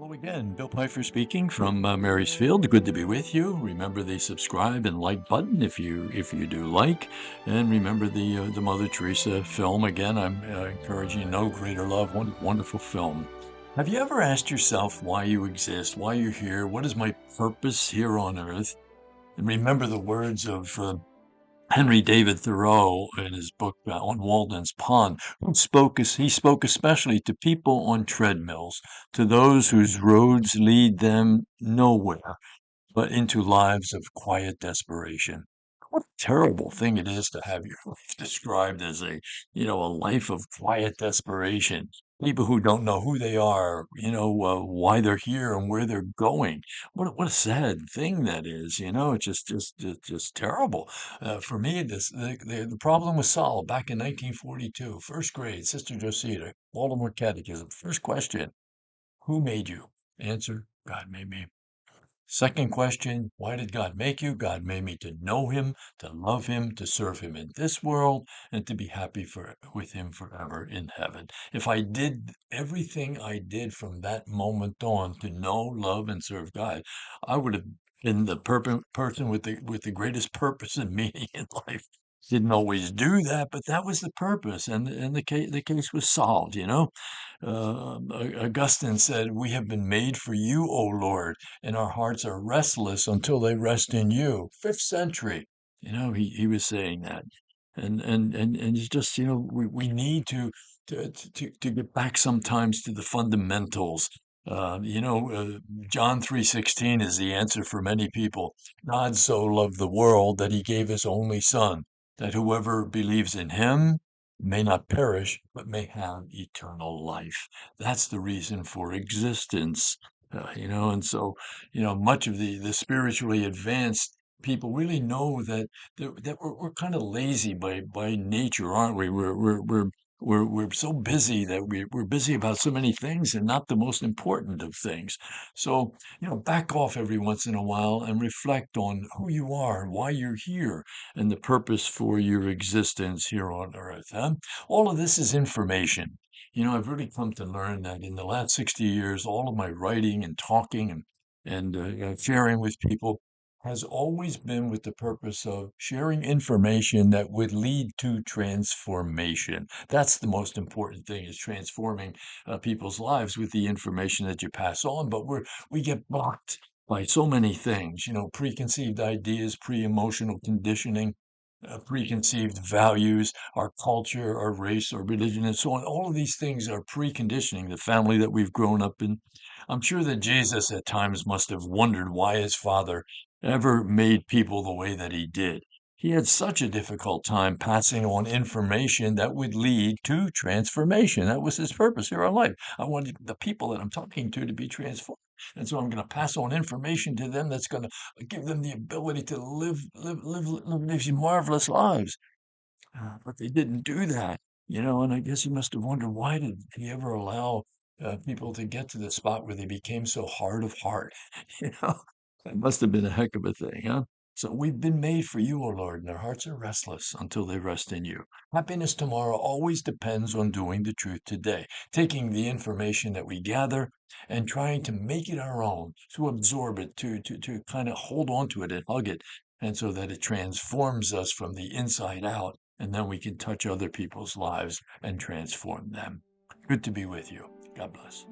Hello again, Bill Pfeiffer speaking from Marysfield. Good to be with you. Remember the subscribe and like button if you do like, and remember the Mother Teresa film. Again, I'm encouraging No Greater Love. Wonderful film. Have you ever asked yourself why you exist, why you're here, what is my purpose here on earth? And remember the words of Henry David Thoreau in his book on Walden's Pond, he spoke especially to people on treadmills, to those whose roads lead them nowhere but into lives of quiet desperation. What a terrible thing it is to have your life described as a life of quiet desperation. People who don't know who they are, why they're here and where they're going. What a sad thing that is. It's just terrible. For me, the problem was solved back in 1942, first grade, Sister Josita, Baltimore Catechism. First question: Who made you? Answer: God made me. Second question, why did God make you? God made me to know him, to love him, to serve him in this world, and to be happy with him forever in heaven. If I did everything I did from that moment on to know, love, and serve God, I would have been the person with the greatest purpose and meaning in life. Didn't always do that, but that was the purpose, and the case was solved. Augustine said, "We have been made for you, O Lord, and our hearts are restless until they rest in you." Fifth century, he was saying that, and it's just we need to get back sometimes to the fundamentals. John 3:16 is the answer for many people. God so loved the world that he gave his only Son, that whoever believes in him may not perish, but may have eternal life. That's the reason for existence. And so, much of the spiritually advanced people really know that we're kind of lazy by nature, aren't we? We're so busy that we're busy about so many things and not the most important of things. So, back off every once in a while and reflect on who you are, why you're here, and the purpose for your existence here on earth. Huh? All of this is information. I've really come to learn that in the last 60 years, all of my writing and talking and sharing with people has always been with the purpose of sharing information that would lead to transformation. That's the most important thing, is transforming people's lives with the information that you pass on. But we get blocked by so many things, preconceived ideas, pre-emotional conditioning, preconceived values, our culture, our race, our religion, and so on. All of these things are preconditioning the family that we've grown up in. I'm sure that Jesus at times must have wondered why his father ever made people the way that he did. He had such a difficult time passing on information that would lead to transformation. That was his purpose here on life. I wanted the people that I'm talking to be transformed. And so I'm going to pass on information to them that's going to give them the ability to live these marvelous lives. But they didn't do that, and I guess he must have wondered, why did he ever allow people to get to the spot where they became so hard of heart? You know, that must have been a heck of a thing, huh? So we've been made for you, O Lord, and our hearts are restless until they rest in you. Happiness tomorrow always depends on doing the truth today, taking the information that we gather and trying to make it our own, to absorb it, to kind of hold on to it and hug it, and so that it transforms us from the inside out, and then we can touch other people's lives and transform them. Good to be with you. God bless.